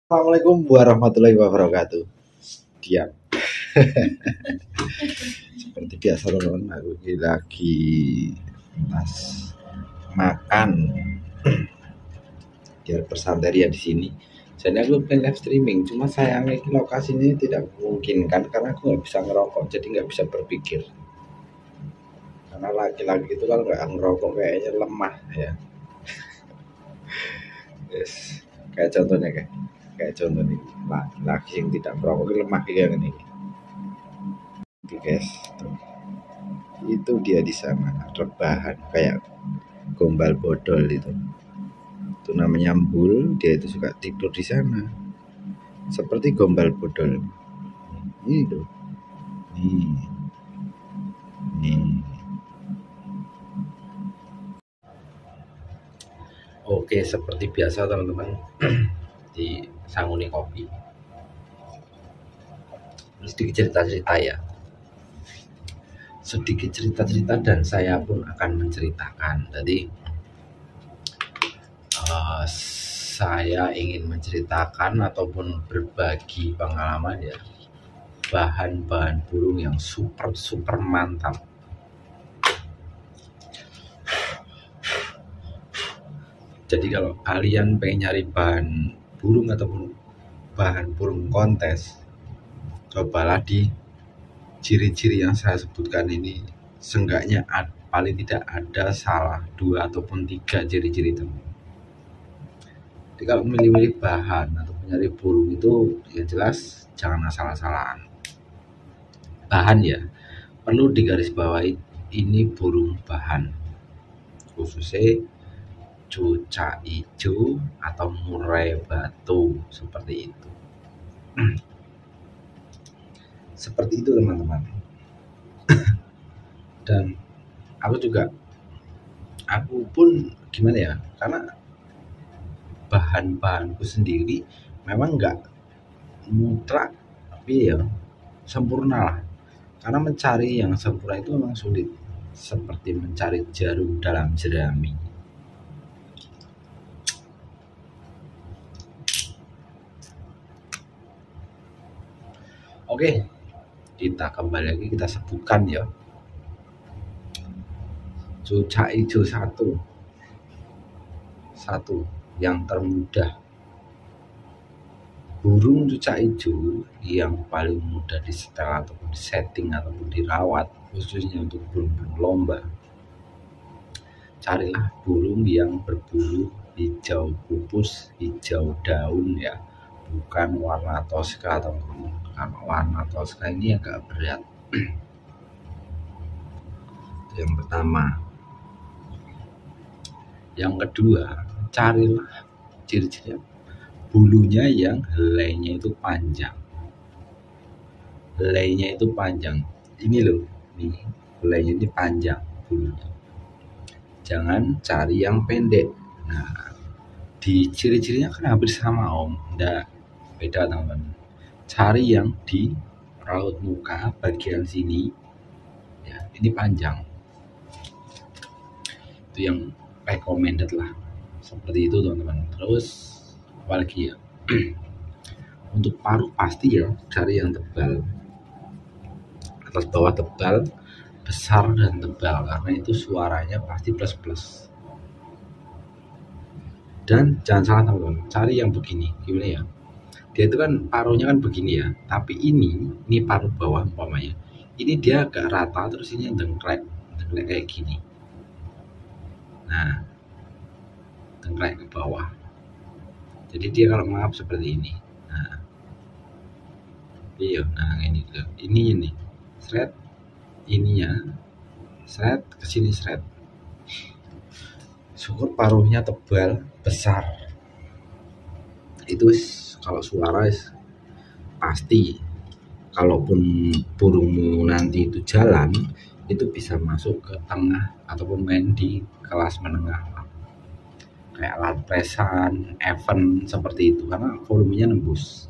Assalamualaikum warahmatullahi wabarakatuh. Diam. Seperti biasa teman-teman, aku ini lagi pas makan di Persanteria di sini. Jadi aku pengen live streaming, cuma sayangnya lokasinya tidak memungkinkan karena aku nggak bisa ngerokok, jadi nggak bisa berpikir. Karena laki-laki itu kalau nggak ngerokok kayaknya lemah ya. Yes. Kayak contohnya kayak contoh nih, laki-laki yang tidak merokok lemah kayak gini. Oke guys, itu dia di sana rebahan kayak gombal bodol itu namanya Mbul. Dia itu suka tidur di sana seperti gombal bodol itu nih. Oke, seperti biasa teman-teman di Sanguni Kopi sedikit cerita-cerita ya, sedikit cerita-cerita dan saya pun akan menceritakan. Jadi saya ingin menceritakan ataupun berbagi pengalaman ya, bahan-bahan burung yang super mantap. Jadi kalau kalian pengen nyari bahan burung ataupun bahan burung kontes, cobalah di ciri-ciri yang saya sebutkan ini. Seenggaknya paling tidak ada salah 2 ataupun 3 ciri-ciri itu. Jadi kalau memilih bahan atau mencari burung itu ya jelas jangan asal-asalan. Bahan ya, perlu digarisbawahi ini burung bahan, khususnya cuca hijau atau murai batu seperti itu. Seperti itu teman-teman. Dan aku pun gimana ya, karena bahan-bahanku sendiri memang nggak mutlak tapi ya sempurna lah, karena mencari yang sempurna itu memang sulit, seperti mencari jarum dalam jerami. Oke, kita kembali lagi, kita sebutkan ya. Cuca hijau satu yang termudah. Burung cuca hijau yang paling mudah disetel ataupun disetting ataupun dirawat, khususnya untuk burung-burung lomba. Carilah burung yang berbulu hijau pupus, hijau daun ya, bukan warna toska ataupun karena warna toska ini agak berat. Itu yang pertama. Yang kedua, carilah ciri-ciri bulunya yang helainya itu panjang. Helainya itu panjang. Ini loh, nih helainya ini panjang bulunya. Jangan cari yang pendek. Nah, di ciri-cirinya kan hampir sama om, enggak beda teman-teman. Cari yang di raut muka bagian sini ya, ini panjang. Itu yang recommended lah, seperti itu teman-teman. Terus apalagi ya, untuk paruh pasti ya cari yang tebal, atas bawah tebal, besar dan tebal, karena itu suaranya pasti plus. Dan jangan salah teman-teman, cari yang begini, gimana ya, dia itu kan paruhnya kan begini ya, tapi ini paruh bawah umpamanya, ini dia agak rata, terus ini dengklek kayak gini. Nah, dengklek ke bawah, jadi dia kalau mengap seperti ini. Nah, iya, nah ini seret, ininya seret kesini seret. Syukur paruhnya tebal besar, itu kalau suara pasti. Kalaupun burungmu nanti itu jalan, itu bisa masuk ke tengah ataupun main di kelas menengah kayak alat presan, event seperti itu, karena volumenya nembus.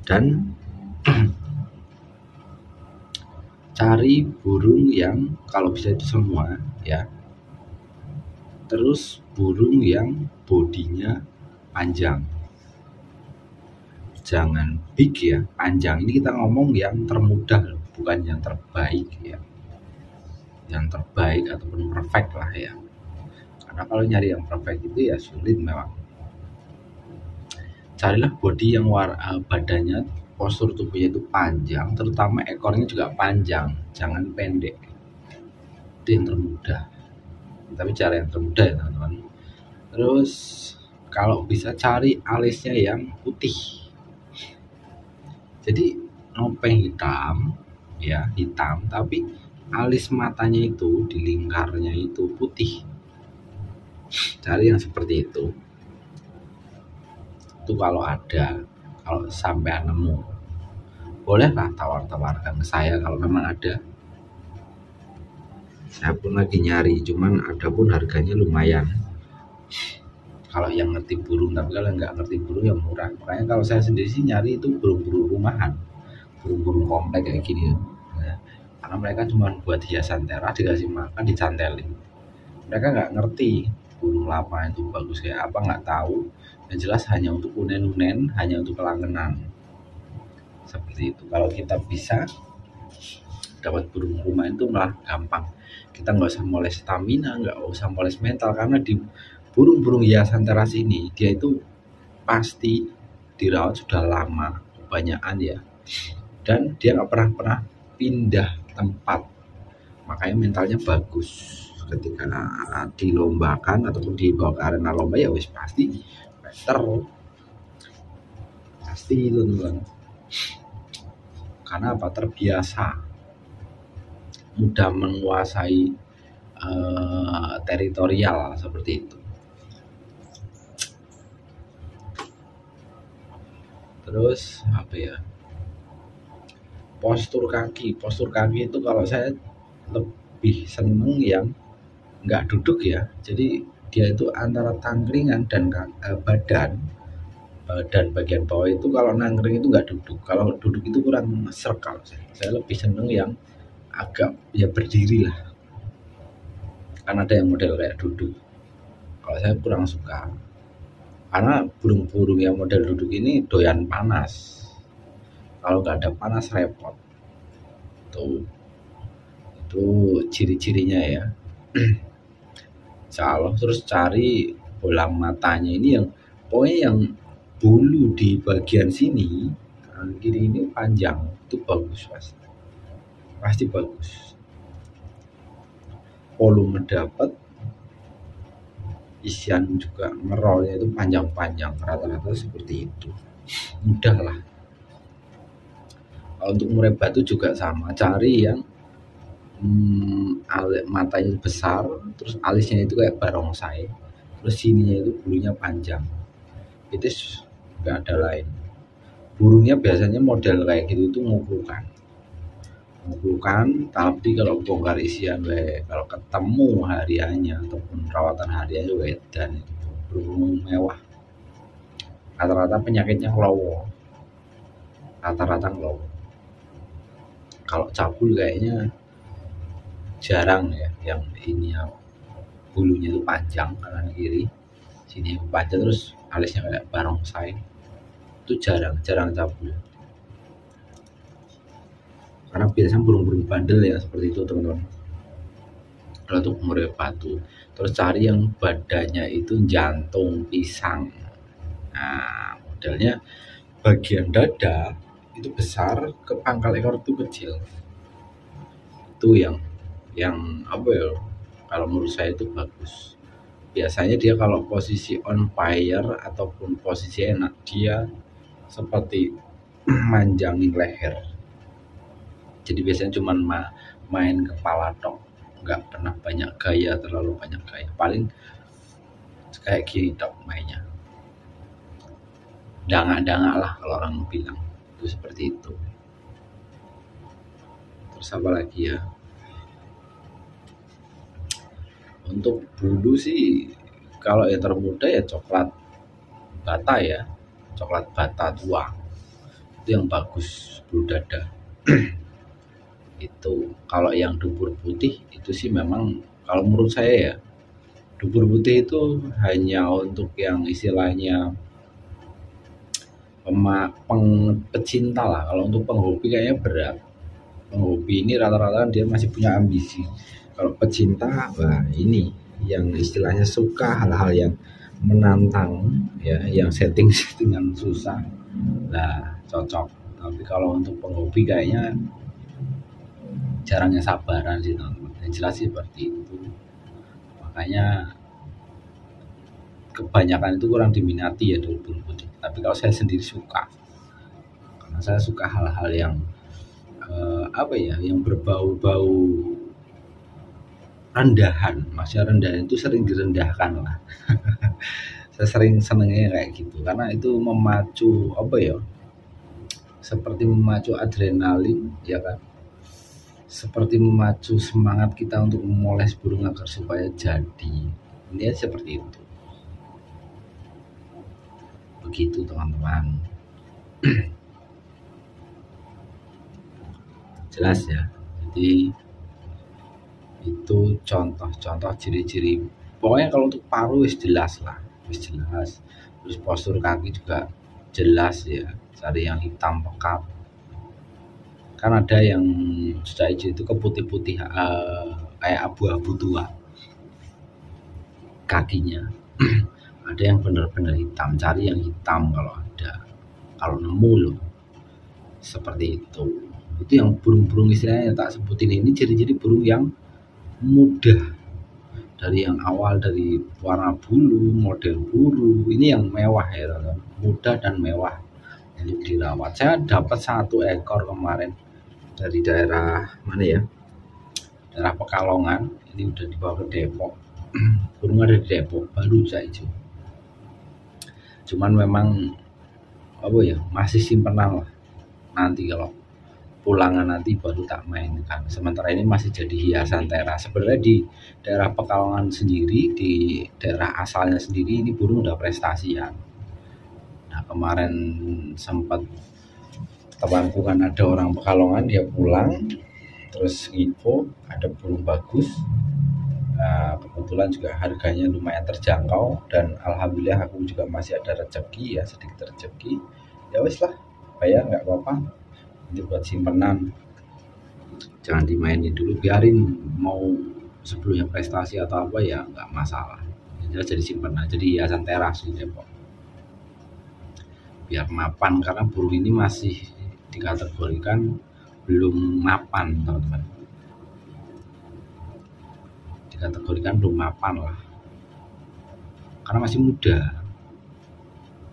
Dan cari burung yang kalau bisa itu semua ya, terus burung yang bodinya panjang, jangan big ya, panjang. Ini kita ngomong yang termudah loh, bukan yang terbaik ya, yang terbaik ataupun perfect lah ya, karena kalau nyari yang perfect itu ya sulit memang. Carilah body yang badannya, postur tubuhnya itu panjang, terutama ekornya juga panjang, jangan pendek. Itu yang termudah, tapi cara yang termudah ya teman-teman. Terus kalau bisa cari alisnya yang putih, jadi nopeng hitam ya, hitam, tapi alis matanya itu di lingkarnya itu putih. Cari yang seperti itu kalau ada, kalau sampai nemu, bolehlah tawar-tawarkan ke saya kalau memang ada. Saya pun lagi nyari, cuman ada pun harganya lumayan kalau yang ngerti burung, tapi kalau nggak ngerti burung ya murah. Makanya kalau saya sendiri sih nyari itu burung-burung rumahan, burung-burung komplek kayak gini. Nah, karena mereka cuma buat hiasan teras, dikasih makan, dicantelin. Mereka nggak ngerti burung lapa itu bagus kayak apa, nggak tahu. Yang jelas hanya untuk unen-unen, hanya untuk kelangenan, seperti itu. Kalau kita bisa dapat burung rumah itu malah gampang. Kita nggak usah moles stamina, nggak usah moles mental, karena di burung-burung hiasan teras ini dia itu pasti dirawat sudah lama, kebanyakan ya, dan dia nggak pernah pindah tempat, makanya mentalnya bagus. Ketika dilombakan ataupun dibawa ke arena lomba ya wis pasti better, pasti itu teman-teman. Karena apa? Terbiasa, mudah menguasai teritorial seperti itu. Terus apa ya, postur kaki itu kalau saya lebih seneng yang nggak duduk ya, jadi dia itu antara tangkringan dan badan bagian bawah itu, kalau nangkring itu nggak duduk, kalau duduk itu kurang serk. Kalau saya lebih seneng yang agak ya berdiri lah, kan ada yang model kayak duduk, kalau saya kurang suka, karena burung-burung yang model duduk ini doyan panas, kalau nggak ada panas repot tuh. Itu ciri-cirinya ya. Kalau terus cari bolang matanya ini yang pokoknya yang bulu di bagian sini kanan kiri ini panjang, itu bagus, pasti bagus. Volume dapat, isian juga ngerolnya itu panjang-panjang, rata-rata seperti itu, mudah lah. Untuk murai batu juga sama, cari yang matanya besar, terus alisnya itu kayak barongsai, terus sininya itu bulunya panjang, itu nggak ada lain. Burungnya biasanya model kayak gitu itu nguklukan, tapi kalau bongkar isian kalau ketemu hariannya ataupun perawatan hariannya dan itu burung mewah. Rata-rata penyakitnya ngelowo, kalau cabul kayaknya jarang ya, yang ini ya, bulunya itu panjang kanan kiri, sini panjang terus alisnya kayak barongsai, itu jarang cabul, karena biasanya burung-burung bandel ya seperti itu teman-teman. Kalau untuk murai batu, terus cari yang badannya itu jantung pisang. Nah, modelnya bagian dada itu besar, ke pangkal ekor itu kecil. Itu yang apa ya, kalau menurut saya itu bagus. Biasanya dia kalau posisi on fire ataupun posisi enak, dia seperti manjangin leher, jadi biasanya cuma main kepala tok, nggak pernah terlalu banyak gaya, paling kayak gini tok mainnya, dangak-dangak lah kalau orang bilang, itu seperti itu. Terus apa lagi ya, untuk bulu sih kalau yang termuda ya coklat bata tua, itu yang bagus bulu dada. Itu kalau yang dubur putih itu sih memang kalau menurut saya ya Dubur putih itu hanya untuk yang istilahnya pecinta lah. Kalau untuk penghobi kayaknya berat. Penghobi ini rata-rata dia masih punya ambisi. Kalau pecinta, wah ini yang istilahnya suka hal-hal yang menantang, ya, yang setting-settingan susah, nah cocok. Tapi kalau untuk penghobi kayaknya jarangnya sabaran sih teman-teman. Yang jelas sih seperti itu. Makanya kebanyakan itu kurang diminati ya dubur putih. Tapi kalau saya sendiri suka, karena saya suka hal-hal yang yang berbau-bau rendahan. Maksudnya rendahan itu sering direndahkan lah. Saya sering senengnya kayak gitu karena itu memacu seperti memacu adrenalin, ya kan, seperti memacu semangat kita untuk memoles burung agar supaya jadi. Ini seperti itu. Begitu teman-teman. Jelas ya. Jadi itu contoh-contoh ciri-ciri. Pokoknya kalau untuk paruh wis jelas lah, wis jelas. Terus postur kaki juga jelas ya. Cari yang hitam pekat. Kan ada yang cucak hijau itu keputih-putih kayak abu-abu tua kakinya. Ada yang benar-benar hitam, cari yang hitam kalau ada. Kalau nemu loh seperti itu yang burung-burung istilahnya tak sebutin ini ciri-ciri burung yang mudah, dari yang awal dari warna bulu, model bulu, ini yang mewah ya teman-teman, mudah dan mewah untuk dirawat. Saya dapat 1 ekor kemarin dari daerah mana ya, daerah Pekalongan, ini udah dibawa ke Depok. Burung ada di Depok, baru hijau. Cuman memang masih simpenan lah, nanti kalau pulangan nanti baru tak mainkan. Sementara ini masih jadi hiasan teras. Sebenarnya di daerah Pekalongan sendiri, di daerah asalnya sendiri, ini burung udah prestasian. Nah kemarin sempat temanku kan ada orang Pekalongan, dia pulang terus info ada burung bagus. Nah, kebetulan juga harganya lumayan terjangkau dan alhamdulillah aku juga masih ada rezeki ya, sedikit rezeki. Ya wis lah, bayar nggak apa-apa. Ini buat simpenan, jangan dimainin dulu, biarin mau sebelumnya prestasi atau apa ya nggak masalah. Jadi simpenan, jadi hiasan teras di Depok. Biar mapan, karena burung ini masih dikategorikan belum mapan teman-teman. Dikategorikan belum mapan lah, karena masih muda.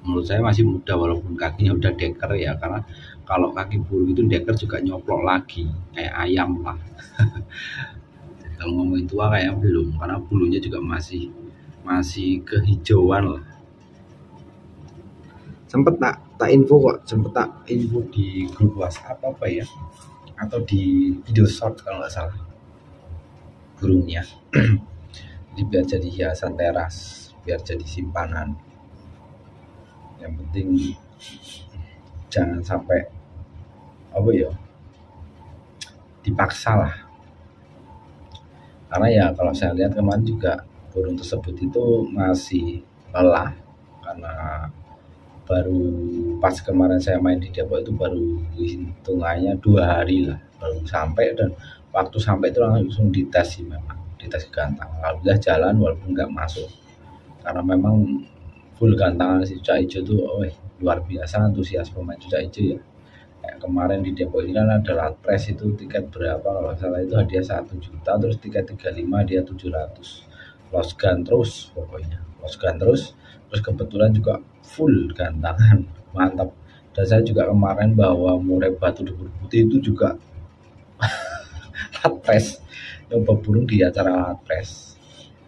Menurut saya masih muda walaupun kakinya udah deker ya, karena kalau kaki burung itu deker juga nyoplok lagi kayak ayam lah. Jadi kalau ngomongin tua kayaknya belum, karena bulunya juga masih kehijauan lah. Sempet tak info di grup WhatsApp apa ya, atau di video short kalau nggak salah, burungnya. Jadi biar jadi hiasan teras, biar jadi simpanan. Yang penting jangan sampai dipaksa lah, karena ya kalau saya lihat kemarin juga burung tersebut itu masih lelah, karena baru pas kemarin saya main di Depok itu baru hitungannya 2 hari lah baru sampai, dan waktu sampai itu langsung dites sih, memang dites gantang. Alhamdulillah jalan walaupun nggak masuk, karena memang full gantangan si cucak hijau tuh luar biasa antusias pemain cucak hijau ya. Kayak kemarin di Depok ini kan ada latpres itu, tiket berapa kalau salah itu hadiah 1 juta, terus tiket 35 dia 700, losgan terus pokoknya, losgan terus kebetulan juga full gantangan, mantap. Dan saya juga kemarin bawa murai batu dubur putih itu juga latpres, nyoba burung di acara latpres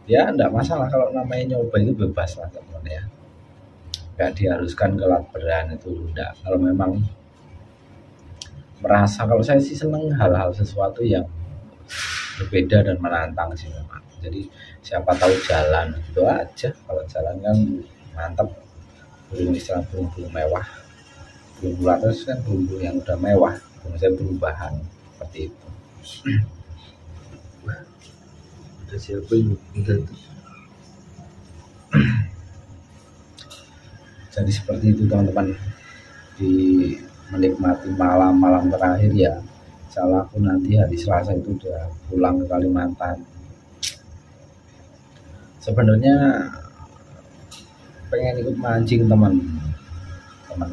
ya, enggak masalah, kalau namanya nyoba itu bebas lah teman-teman ya, nggak diharuskan ke latberan itu, enggak. Kalau memang merasa, kalau saya sih seneng hal-hal sesuatu yang berbeda dan menantang sih memang. Jadi siapa tahu jalan gitu aja, kalau jalan kan mantap. Burung istilah burung mewah, burung latpres kan burung yang udah mewah, saya perubahan seperti itu. Ada siapa ini? Jadi seperti itu teman-teman, di menikmati malam-malam terakhir ya. Salah aku nanti hari Selasa itu udah pulang ke Kalimantan. Sebenarnya pengen ikut mancing teman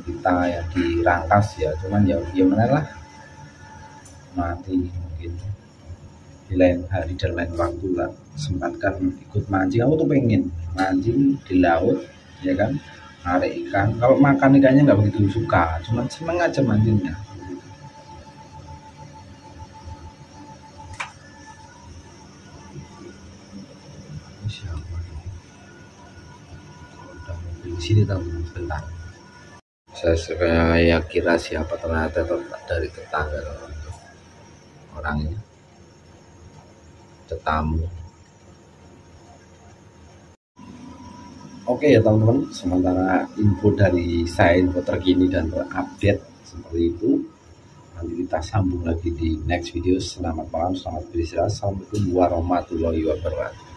kita ya di Rangkas ya, cuman ya gimana lah, nanti mungkin di lain hari dan lain waktu lah sempatkan ikut mancing. Aku tuh pengen mancing di laut ya kan, narik ikan. Kalau makan ikannya nggak begitu suka, cuman seneng aja mancingnya. Siapa udah mobil di sini teman-teman, sebentar. Saya kira siapa, ternyata dari tetangga orangnya, tetamu. Oke ya teman-teman, sementara info dari saya, info terkini dan terupdate seperti itu. Nanti kita sambung lagi di next video. Selamat malam, selamat beristirahat. Assalamualaikum warahmatullahi wabarakatuh.